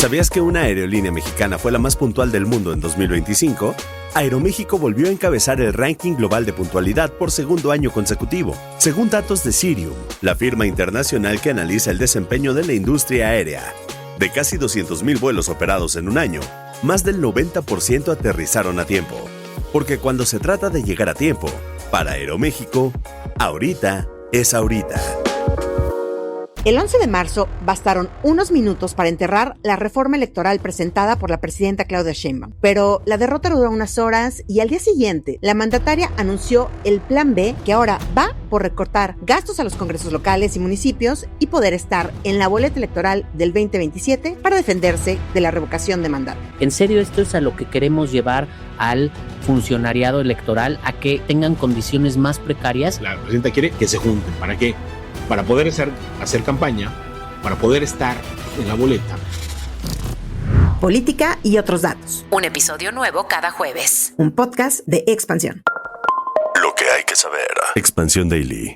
¿Sabías que una aerolínea mexicana fue la más puntual del mundo en 2025? Aeroméxico volvió a encabezar el ranking global de puntualidad por segundo año consecutivo, según datos de Cirium, la firma internacional que analiza el desempeño de la industria aérea. De casi 200,000 vuelos operados en un año, más del 90% aterrizaron a tiempo. Porque cuando se trata de llegar a tiempo, para Aeroméxico, ahorita es ahorita. El 11 de marzo bastaron unos minutos para enterrar la reforma electoral presentada por la presidenta Claudia Sheinbaum. Pero la derrota duró unas horas y al día siguiente la mandataria anunció el Plan B, que ahora va por recortar gastos a los congresos locales y municipios y poder estar en la boleta electoral del 2027 para defenderse de la revocación de mandato. En serio, esto es a lo que queremos llevar al funcionariado electoral, a que tengan condiciones más precarias. La presidenta quiere que se junten. ¿Para qué? Para poder hacer campaña, para poder estar en la boleta. Política y otros datos. Un episodio nuevo cada jueves. Un podcast de Expansión. Lo que hay que saber. Expansión Daily.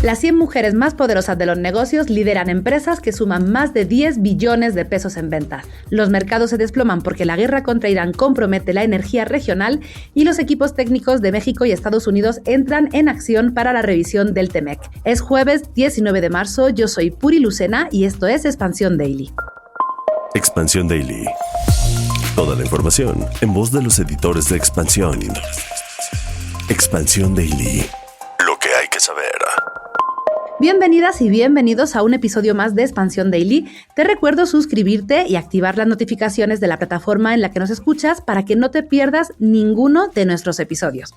Las 100 mujeres más poderosas de los negocios lideran empresas que suman más de 10 billones de pesos en ventas. Los mercados se desploman porque la guerra contra Irán compromete la energía regional y los equipos técnicos de México y Estados Unidos entran en acción para la revisión del TEMEC. Es jueves 19 de marzo, yo soy Puri Lucena y esto es Expansión Daily. Expansión Daily. Toda la información en voz de los editores de Expansión. Expansión Daily. Lo que hay que saber. Bienvenidas y bienvenidos a un episodio más de Expansión Daily. Te recuerdo suscribirte y activar las notificaciones de la plataforma en la que nos escuchas para que no te pierdas ninguno de nuestros episodios.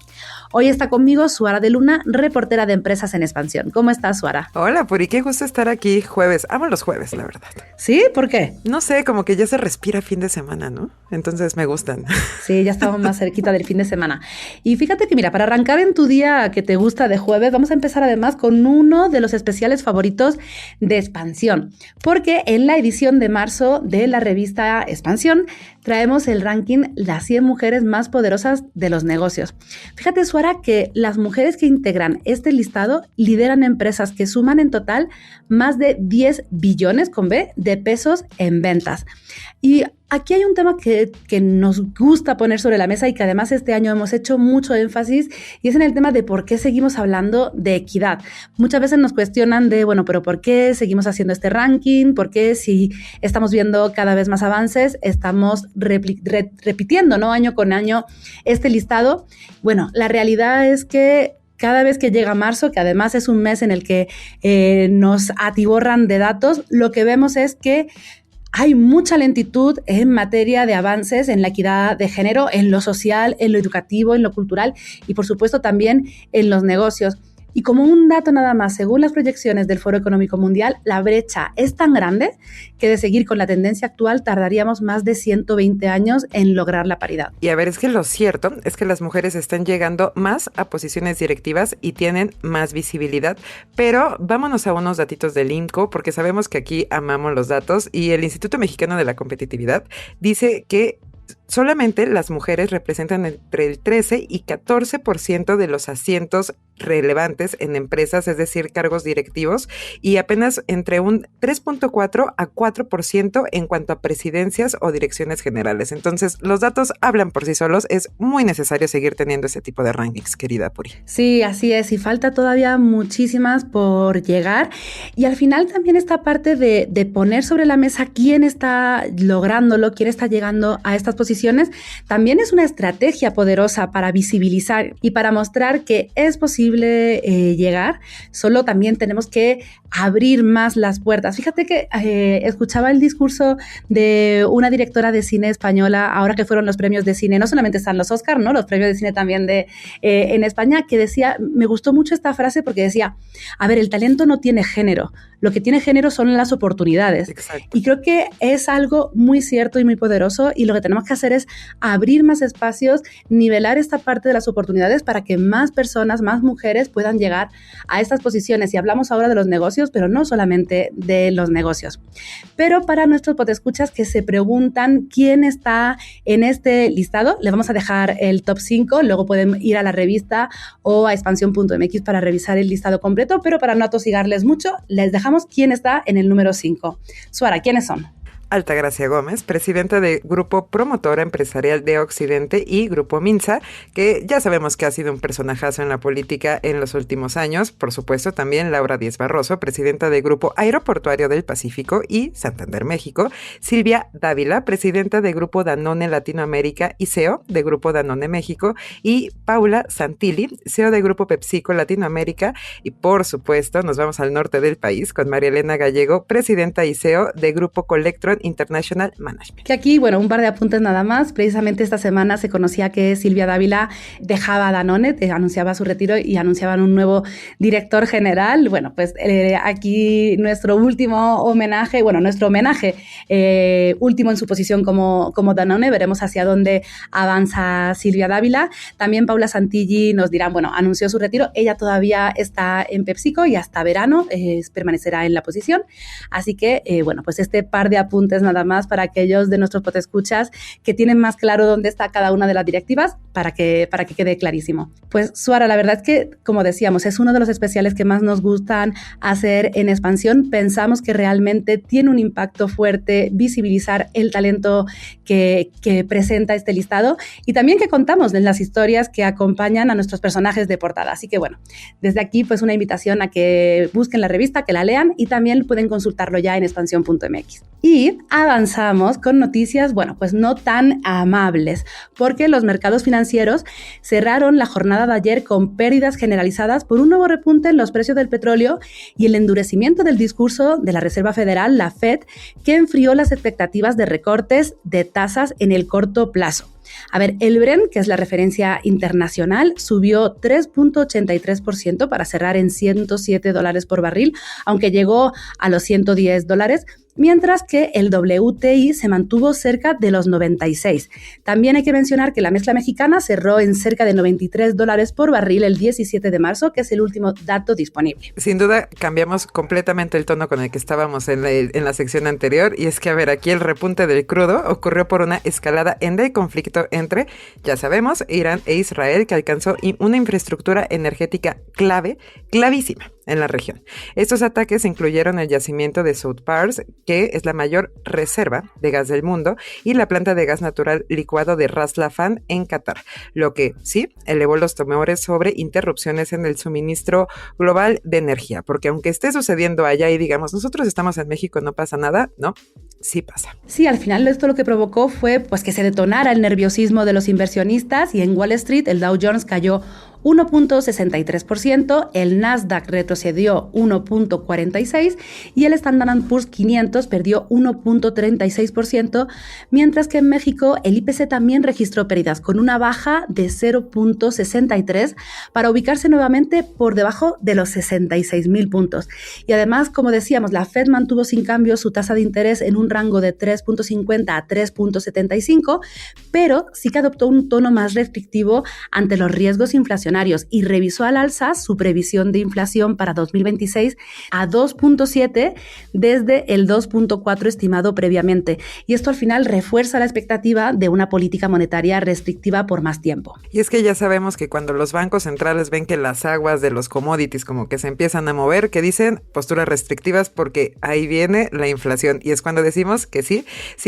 Hoy está conmigo Suara de Luna, reportera de Empresas en Expansión. ¿Cómo estás, Suara? Hola, Puri, qué gusto estar aquí jueves. Amo los jueves, la verdad. ¿Sí? ¿Por qué? No sé, como que ya se respira fin de semana, ¿no? Entonces me gustan. Sí, ya estamos más cerquita del fin de semana. Y fíjate que mira, para arrancar en tu día que te gusta de jueves, vamos a empezar además con uno de los especiales favoritos de Expansión, porque en la edición de marzo de la revista Expansión traemos el ranking Las 100 mujeres más poderosas de los negocios. Fíjate, Suara, que las mujeres que integran este listado lideran empresas que suman en total más de 10 billones con B de pesos en ventas. Y aquí hay un tema que nos gusta poner sobre la mesa y que además este año hemos hecho mucho énfasis, y es en el tema de por qué seguimos hablando de equidad. Muchas veces nos cuestionan de, bueno, pero ¿por qué seguimos haciendo este ranking? ¿Por qué si estamos viendo cada vez más avances, estamos repitiendo, ¿no? Año con año este listado? Bueno, la realidad es que cada vez que llega marzo, que además es un mes en el que nos atiborran de datos, lo que vemos es que hay mucha lentitud en materia de avances en la equidad de género, en lo social, en lo educativo, en lo cultural y por supuesto también en los negocios. Y como un dato nada más, según las proyecciones del Foro Económico Mundial, la brecha es tan grande que de seguir con la tendencia actual tardaríamos más de 120 años en lograr la paridad. Y a ver, es que lo cierto es que las mujeres están llegando más a posiciones directivas y tienen más visibilidad, pero vámonos a unos datitos del INCO, porque sabemos que aquí amamos los datos, y el Instituto Mexicano de la Competitividad dice que solamente las mujeres representan entre el 13 y 14% de los asientos relevantes en empresas, es decir, cargos directivos, y apenas entre un 3.4 a 4% en cuanto a presidencias o direcciones generales. Entonces, los datos hablan por sí solos. Es muy necesario seguir teniendo ese tipo de rankings, querida Puri. Sí, así es, y falta todavía muchísimas por llegar. Y al final también esta parte de poner sobre la mesa quién está lográndolo, quién está llegando a estas posiciones, también es una estrategia poderosa para visibilizar y para mostrar que es posible llegar, solo también tenemos que abrir más las puertas. Fíjate que escuchaba el discurso de una directora de cine española, ahora que fueron los premios de cine, no solamente están los Oscar, ¿no? Los premios de cine también en España, que decía, me gustó mucho esta frase porque decía, a ver, el talento no tiene género, lo que tiene género son las oportunidades. Exacto. Y creo que es algo muy cierto y muy poderoso, y lo que tenemos que hacer es abrir más espacios, nivelar esta parte de las oportunidades para que más personas, más mujeres puedan llegar a estas posiciones. Y hablamos ahora de los negocios, pero no solamente de los negocios. Pero para nuestros podescuchas que se preguntan quién está en este listado, les vamos a dejar el top 5, luego pueden ir a la revista o a expansión.mx para revisar el listado completo, pero para no atosigarles mucho, les dejamos quién está en el número 5. Suara, ¿quiénes son? Altagracia Gómez, presidenta de Grupo Promotora Empresarial de Occidente y Grupo Minsa, que ya sabemos que ha sido un personajazo en la política en los últimos años. Por supuesto, también Laura Díez Barroso, presidenta de Grupo Aeroportuario del Pacífico y Santander, México. Silvia Dávila, presidenta de Grupo Danone Latinoamérica y CEO de Grupo Danone México. Y Paula Santilli, CEO de Grupo PepsiCo Latinoamérica. Y por supuesto, nos vamos al norte del país con María Elena Gallego, presidenta y CEO de Grupo Colectron International Management. Que aquí, bueno, un par de apuntes nada más. Precisamente esta semana se conocía que Silvia Dávila dejaba Danone, anunciaba su retiro y anunciaban un nuevo director general. Bueno, pues aquí nuestro último homenaje, nuestro homenaje último en su posición como Danone. Veremos hacia dónde avanza Silvia Dávila. También Paula Santilli nos dirán, anunció su retiro. Ella todavía está en PepsiCo y hasta verano permanecerá en la posición. Así que, pues este par de apuntes nada más para aquellos de nuestros podescuchas que tienen más claro dónde está cada una de las directivas para que quede clarísimo. Pues Suara, la verdad es que, como decíamos, es uno de los especiales que más nos gustan hacer en Expansión. Pensamos que realmente tiene un impacto fuerte visibilizar el talento que presenta este listado y también que contamos en las historias que acompañan a nuestros personajes de portada. Así que desde aquí pues una invitación a que busquen la revista, que la lean y también pueden consultarlo ya en expansión.mx. Y avanzamos con noticias, pues no tan amables, porque los mercados financieros cerraron la jornada de ayer con pérdidas generalizadas por un nuevo repunte en los precios del petróleo y el endurecimiento del discurso de la Reserva Federal, la Fed, que enfrió las expectativas de recortes de tasas en el corto plazo. A ver, el Brent, que es la referencia internacional, subió 3.83% para cerrar en $107 por barril, aunque llegó a los $110, mientras que el WTI se mantuvo cerca de los 96. También hay que mencionar que la mezcla mexicana cerró en cerca de $93 por barril el 17 de marzo, que es el último dato disponible. Sin duda, cambiamos completamente el tono con el que estábamos en la sección anterior, y es que, aquí el repunte del crudo ocurrió por una escalada en el conflicto entre, ya sabemos, Irán e Israel, que alcanzó una infraestructura energética clavísima en la región. Estos ataques incluyeron el yacimiento de South Pars, que es la mayor reserva de gas del mundo, y la planta de gas natural licuado de Ras Laffan en Qatar, lo que sí elevó los temores sobre interrupciones en el suministro global de energía, porque aunque esté sucediendo allá y digamos, nosotros estamos en México, no pasa nada, ¿no? Sí pasa. Sí, al final esto lo que provocó fue que se detonara el nerviosismo de los inversionistas y en Wall Street el Dow Jones cayó 1.63%, el Nasdaq retrocedió 1.46% y el Standard & Poor's 500 perdió 1.36%, mientras que en México el IPC también registró pérdidas con una baja de 0.63 para ubicarse nuevamente por debajo de los 66,000 puntos. Y además, como decíamos, la Fed mantuvo sin cambio su tasa de interés en un rango de 3.50 a 3.75, pero sí que adoptó un tono más restrictivo ante los riesgos inflacionarios y revisó al alza su previsión de inflación para 2026 a 2.7 desde el 2.4 estimado previamente. Y esto al final refuerza la expectativa de una política monetaria restrictiva por más tiempo. Y es que ya sabemos que cuando los bancos centrales ven que las aguas de los commodities como que se empiezan a mover, que dicen posturas restrictivas porque ahí viene la inflación. Y es cuando decimos que sí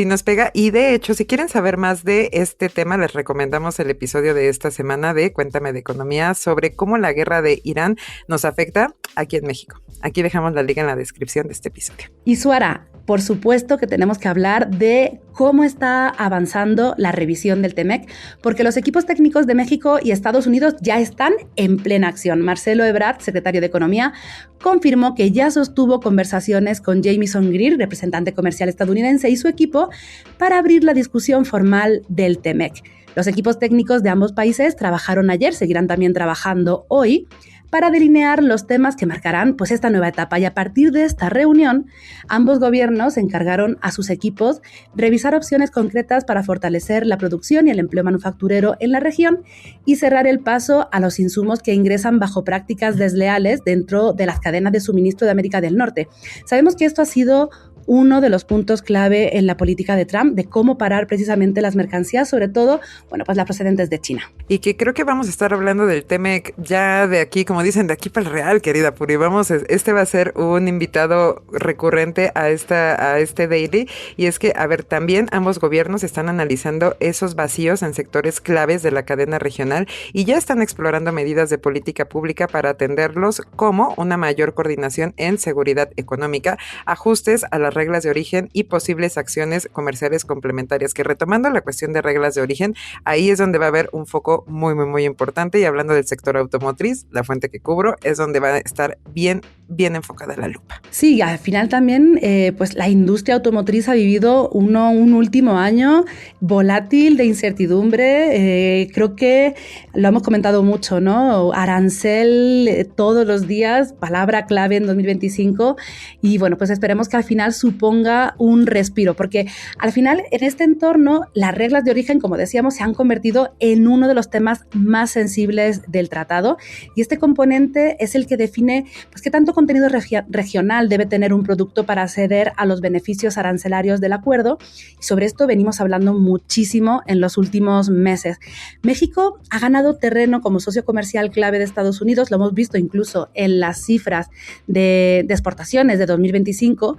nos pega. Y de hecho, si quieren saber más de este tema, les recomendamos el episodio de esta semana de Cuéntame de Economía sobre cómo la guerra de Irán nos afecta aquí en México. Aquí dejamos la liga en la descripción de este episodio. Y Suara, por supuesto que tenemos que hablar de cómo está avanzando la revisión del TEMEC, porque los equipos técnicos de México y Estados Unidos ya están en plena acción. Marcelo Ebrard, secretario de Economía, confirmó que ya sostuvo conversaciones con Jamieson Greer, representante comercial estadounidense, y su equipo para abrir la discusión formal del TEMEC. Los equipos técnicos de ambos países trabajaron ayer, seguirán también trabajando hoy, para delinear los temas que marcarán esta nueva etapa. Y a partir de esta reunión, ambos gobiernos encargaron a sus equipos revisar opciones concretas para fortalecer la producción y el empleo manufacturero en la región y cerrar el paso a los insumos que ingresan bajo prácticas desleales dentro de las cadenas de suministro de América del Norte. Sabemos que esto ha sido uno de los puntos clave en la política de Trump, de cómo parar precisamente las mercancías, sobre todo, bueno, pues las procedentes de China. Y que creo que vamos a estar hablando del TEMEC ya de aquí, como dicen, de aquí para el Real, querida Puri. Vamos, este va a ser un invitado recurrente a este Daily. Y es que, a ver, también ambos gobiernos están analizando esos vacíos en sectores claves de la cadena regional y ya están explorando medidas de política pública para atenderlos, como una mayor coordinación en seguridad económica, ajustes a las reglas de origen y posibles acciones comerciales complementarias. Que retomando la cuestión de reglas de origen, ahí es donde va a haber un foco muy, muy, muy importante. Y hablando del sector automotriz, la fuente que cubro, es donde va a estar bien enfocada la lupa. Sí, al final también pues la industria automotriz ha vivido un último año volátil, de incertidumbre. Creo que lo hemos comentado mucho, ¿no? Arancel todos los días, palabra clave en 2025. Y bueno, pues esperemos que al final suponga un respiro, porque al final en este entorno las reglas de origen, como decíamos, se han convertido en uno de los temas más sensibles del tratado, y este componente es el que define pues qué tanto contenido regional debe tener un producto para acceder a los beneficios arancelarios del acuerdo, y sobre esto venimos hablando muchísimo en los últimos meses. México ha ganado terreno como socio comercial clave de Estados Unidos, lo hemos visto incluso en las cifras de exportaciones de 2025,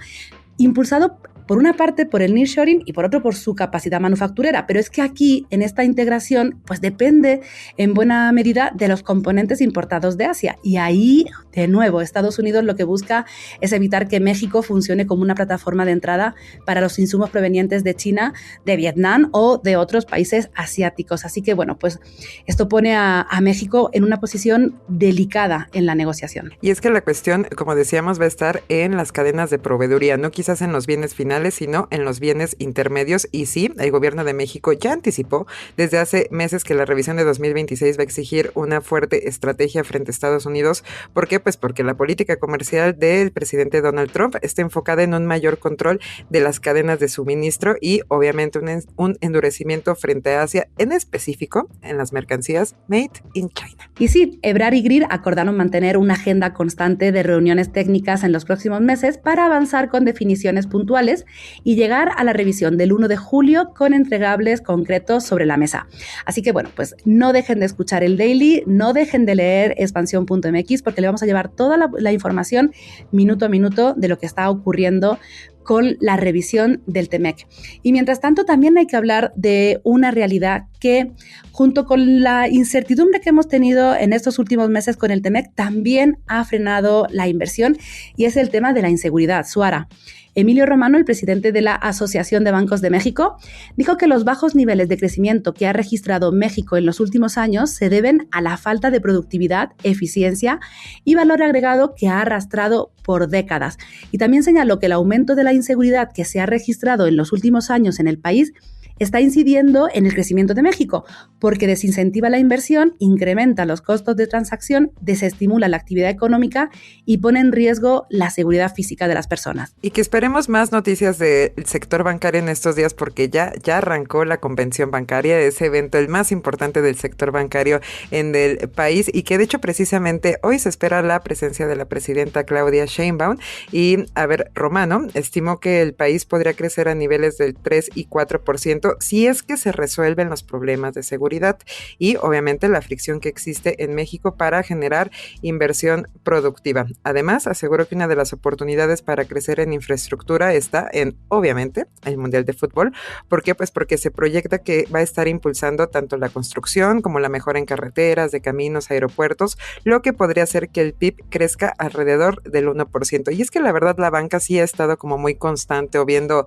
impulsado por una parte por el nearshoring y por otro por su capacidad manufacturera, pero es que aquí en esta integración pues depende en buena medida de los componentes importados de Asia, y ahí de nuevo Estados Unidos lo que busca es evitar que México funcione como una plataforma de entrada para los insumos provenientes de China, de Vietnam o de otros países asiáticos. Así que bueno, pues esto pone a México en una posición delicada en la negociación. Y es que la cuestión, como decíamos, va a estar en las cadenas de proveeduría, no quizás en los bienes finales, sino en los bienes intermedios. Y sí, el gobierno de México ya anticipó desde hace meses que la revisión de 2026 va a exigir una fuerte estrategia frente a Estados Unidos. ¿Por qué? Pues porque la política comercial del presidente Donald Trump está enfocada en un mayor control de las cadenas de suministro y obviamente un endurecimiento frente a Asia, en específico en las mercancías made in China. Y sí, Ebrard y Greer acordaron mantener una agenda constante de reuniones técnicas en los próximos meses para avanzar con definiciones puntuales y llegar a la revisión del 1 de julio con entregables concretos sobre la mesa. Así que bueno, pues no dejen de escuchar el Daily, no dejen de leer expansión.mx, porque le vamos a llevar toda la información minuto a minuto de lo que está ocurriendo con la revisión del TEMEC. Y mientras tanto también hay que hablar de una realidad que, junto con la incertidumbre que hemos tenido en estos últimos meses con el TEMEC, también ha frenado la inversión, y es el tema de la inseguridad. Suara, Emilio Romano, el presidente de la Asociación de Bancos de México, dijo que los bajos niveles de crecimiento que ha registrado México en los últimos años se deben a la falta de productividad, eficiencia y valor agregado que ha arrastrado por décadas. Y también señaló que el aumento de la inseguridad que se ha registrado en los últimos años en el país está incidiendo en el crecimiento de México, porque desincentiva la inversión, incrementa los costos de transacción, desestimula la actividad económica y pone en riesgo la seguridad física de las personas. Y que esperemos más noticias del sector bancario en estos días, porque ya arrancó la convención bancaria, ese evento el más importante del sector bancario en el país, y que de hecho precisamente hoy se espera la presencia de la presidenta Claudia Sheinbaum. Y a ver, Romano estimó que el país podría crecer a niveles del 3 y 4% si es que se resuelven los problemas de seguridad y obviamente la fricción que existe en México para generar inversión productiva. Además, aseguró que una de las oportunidades para crecer en infraestructura está en, obviamente, el Mundial de Fútbol. ¿Por qué? Pues porque se proyecta que va a estar impulsando tanto la construcción como la mejora en carreteras, de caminos, aeropuertos, lo que podría hacer que el PIB crezca alrededor del 1%. Y es que la verdad la banca sí ha estado como muy constante o viendo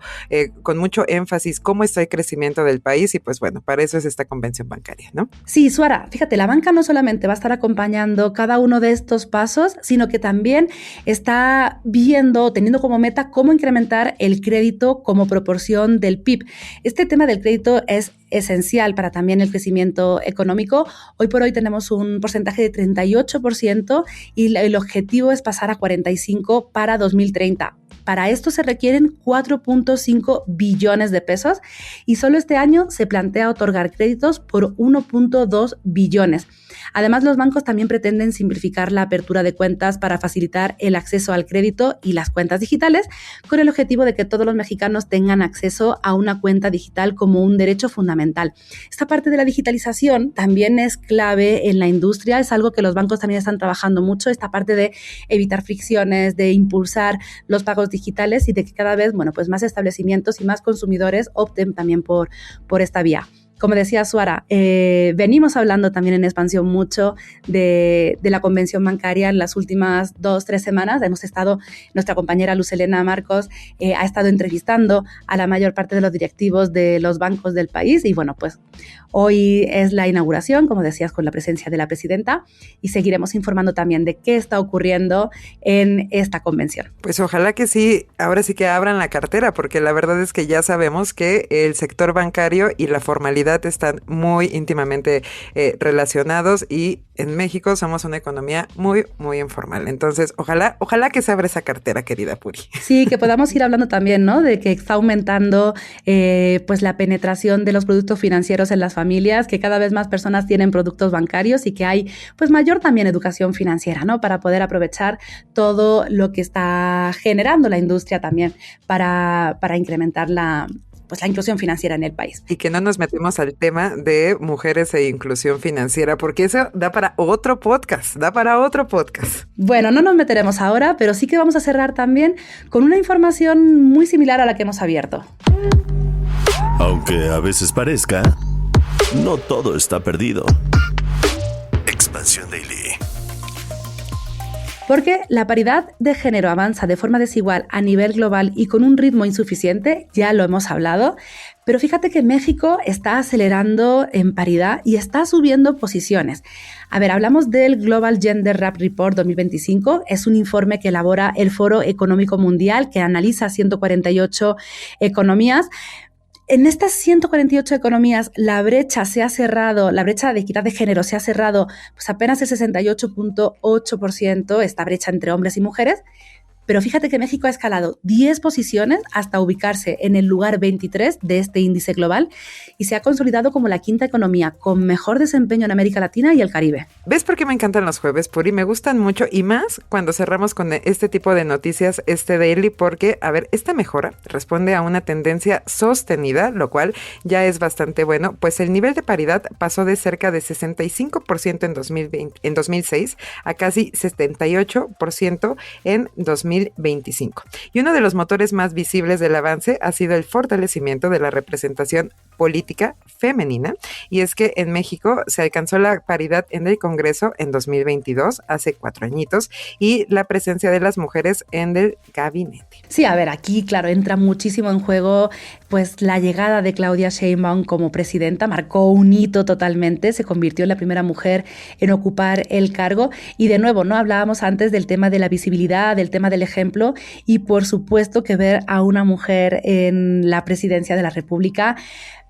con mucho énfasis cómo está el crecimiento del país, y pues bueno, para eso es esta convención bancaria, ¿no? Sí, Suara, fíjate, la banca no solamente va a estar acompañando cada uno de estos pasos, sino que también está teniendo como meta cómo incrementar el crédito como proporción del PIB. Este tema del crédito es esencial para también el crecimiento económico. Hoy por hoy tenemos un porcentaje de 38% y el objetivo es pasar a 45% para 2030. Para esto se requieren 4.5 billones de pesos y solo este año se plantea otorgar créditos por 1.2 billones. Además, los bancos también pretenden simplificar la apertura de cuentas para facilitar el acceso al crédito y las cuentas digitales, con el objetivo de que todos los mexicanos tengan acceso a una cuenta digital como un derecho fundamental. Esta parte de la digitalización también es clave en la industria, es algo que los bancos también están trabajando mucho, esta parte de evitar fricciones, de impulsar los pagos digitales y de que cada vez, pues más establecimientos y más consumidores opten también por esta vía. Como decía Suara, venimos hablando también en Expansión mucho de la convención bancaria en las últimas 2-3 semanas. Nuestra compañera Luz Helena Marcos ha estado entrevistando a la mayor parte de los directivos de los bancos del país y pues hoy es la inauguración, como decías, con la presencia de la presidenta y seguiremos informando también de qué está ocurriendo en esta convención. Pues ojalá que sí, ahora sí que abran la cartera, porque la verdad es que ya sabemos que el sector bancario y la formalidad están muy íntimamente relacionados y en México somos una economía muy, muy informal. Entonces, ojalá que se abra esa cartera, querida Puri. Sí, que podamos ir hablando también, ¿no? De que está aumentando pues la penetración de los productos financieros en las familias, que cada vez más personas tienen productos bancarios y que hay pues mayor también educación financiera, ¿no? Para poder aprovechar todo lo que está generando la industria también para incrementar la inclusión financiera en el país. Y que no nos metemos al tema de mujeres e inclusión financiera, porque eso da para otro podcast. Bueno, no nos meteremos ahora, pero sí que vamos a cerrar también con una información muy similar a la que hemos abierto. Aunque a veces parezca, no todo está perdido. Expansión Daily. Porque la paridad de género avanza de forma desigual a nivel global y con un ritmo insuficiente, ya lo hemos hablado, pero fíjate que México está acelerando en paridad y está subiendo posiciones. A ver, hablamos del Global Gender Gap Report 2025, es un informe que elabora el Foro Económico Mundial que analiza 148 economías. En estas 148 economías, la brecha de equidad de género se ha cerrado pues apenas el 68.8%, esta brecha entre hombres y mujeres. Pero fíjate que México ha escalado 10 posiciones hasta ubicarse en el lugar 23 de este índice global y se ha consolidado como la quinta economía con mejor desempeño en América Latina y el Caribe. ¿Ves por qué me encantan los jueves, Puri? Me gustan mucho y más cuando cerramos con este tipo de noticias, daily, porque, a ver, esta mejora responde a una tendencia sostenida, lo cual ya es bastante bueno, pues el nivel de paridad pasó de cerca de 65% en 2006 a casi 78% en 2025. Y uno de los motores más visibles del avance ha sido el fortalecimiento de la representación política femenina, y es que en México se alcanzó la paridad en el Congreso en 2022, hace 4 añitos, y la presencia de las mujeres en el gabinete. Sí, a ver, aquí, claro, entra muchísimo en juego, pues la llegada de Claudia Sheinbaum como presidenta marcó un hito totalmente, se convirtió en la primera mujer en ocupar el cargo, y de nuevo, ¿no? Hablábamos antes del tema de la visibilidad, del tema del ejemplo, y por supuesto que ver a una mujer en la presidencia de la República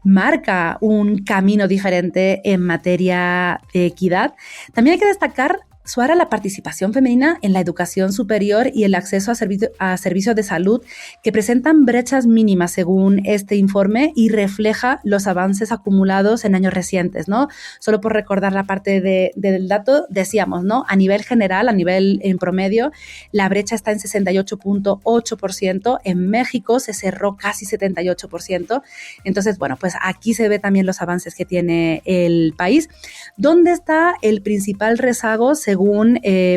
marca un camino diferente en materia de equidad. También hay que destacar, Suara, la participación femenina en la educación superior y el acceso a servicios de salud que presentan brechas mínimas según este informe y refleja los avances acumulados en años recientes, ¿no? Solo por recordar la parte del dato, decíamos, ¿no? A nivel general, en promedio, la brecha está en 68.8%, en México se cerró casi 78%, entonces, pues aquí se ve también los avances que tiene el país. ¿Dónde está el principal rezago según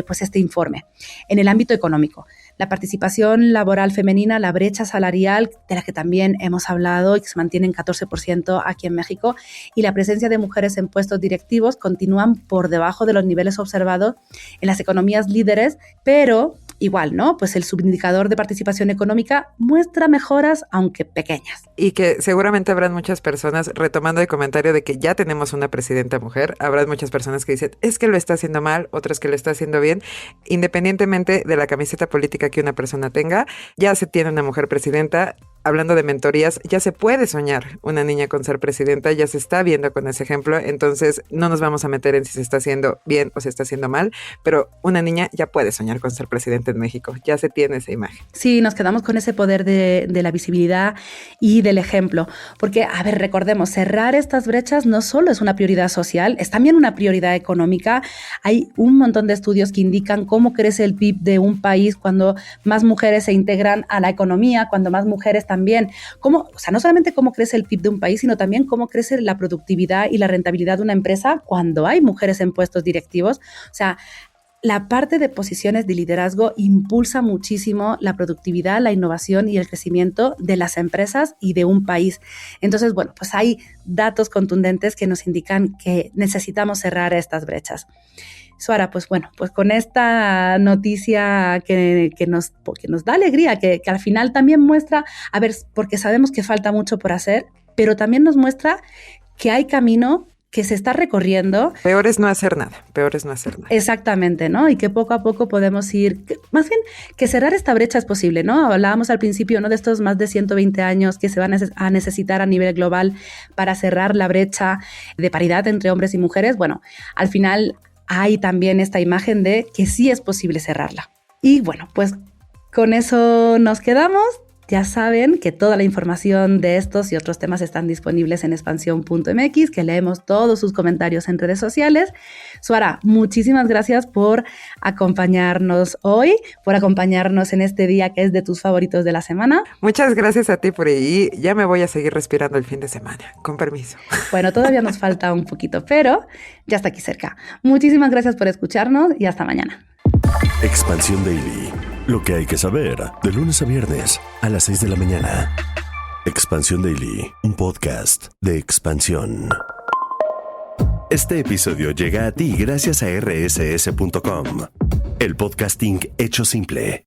pues este informe? En el ámbito económico. La participación laboral femenina, la brecha salarial, de la que también hemos hablado y que se mantiene en 14% aquí en México, y la presencia de mujeres en puestos directivos continúan por debajo de los niveles observados en las economías líderes, pero igual, ¿no? Pues el subindicador de participación económica muestra mejoras, aunque pequeñas. Y que seguramente habrán muchas personas, retomando el comentario de que ya tenemos una presidenta mujer, habrá muchas personas que dicen, es que lo está haciendo mal, otras que lo está haciendo bien. Independientemente de la camiseta política que una persona tenga, ya se tiene una mujer presidenta. hablando de mentorías, ya se puede soñar una niña con ser presidenta, ya se está viendo con ese ejemplo, entonces no nos vamos a meter en si se está haciendo bien o se está haciendo mal, pero una niña ya puede soñar con ser presidenta en México, ya se tiene esa imagen. Sí, nos quedamos con ese poder de la visibilidad y del ejemplo, porque, a ver, recordemos, cerrar estas brechas no solo es una prioridad social, es también una prioridad económica. Hay un montón de estudios que indican cómo crece el PIB de un país cuando más mujeres se integran a la economía, cuando más mujeres también, no solamente cómo crece el PIB de un país, sino también cómo crece la productividad y la rentabilidad de una empresa cuando hay mujeres en puestos directivos. O sea, la parte de posiciones de liderazgo impulsa muchísimo la productividad, la innovación y el crecimiento de las empresas y de un país. Entonces, bueno, pues hay datos contundentes que nos indican que necesitamos cerrar estas brechas. Suara, pues bueno, pues con esta noticia que nos da alegría, que al final también muestra, a ver, porque sabemos que falta mucho por hacer, pero también nos muestra que hay camino que se está recorriendo. Peor es no hacer nada. Exactamente, ¿no? Y que poco a poco podemos ir, más bien que cerrar esta brecha es posible, ¿no? Hablábamos al principio, ¿no? De estos más de 120 años que se van a necesitar a nivel global para cerrar la brecha de paridad entre hombres y mujeres. Bueno, al final hay también esta imagen de que sí es posible cerrarla. Y bueno, pues con eso nos quedamos. Ya saben que toda la información de estos y otros temas están disponibles en expansión.mx, que leemos todos sus comentarios en redes sociales. Suara, muchísimas gracias por acompañarnos hoy, por acompañarnos en este día que es de tus favoritos de la semana. Muchas gracias a ti por ahí. Ya me voy a seguir respirando el fin de semana, con permiso. Bueno, todavía nos falta un poquito, pero ya está aquí cerca. Muchísimas gracias por escucharnos y hasta mañana. Expansión Daily. Lo que hay que saber de lunes a viernes a las 6 de la mañana. Expansión Daily, un podcast de Expansión. Este episodio llega a ti gracias a rss.com, el podcasting hecho simple.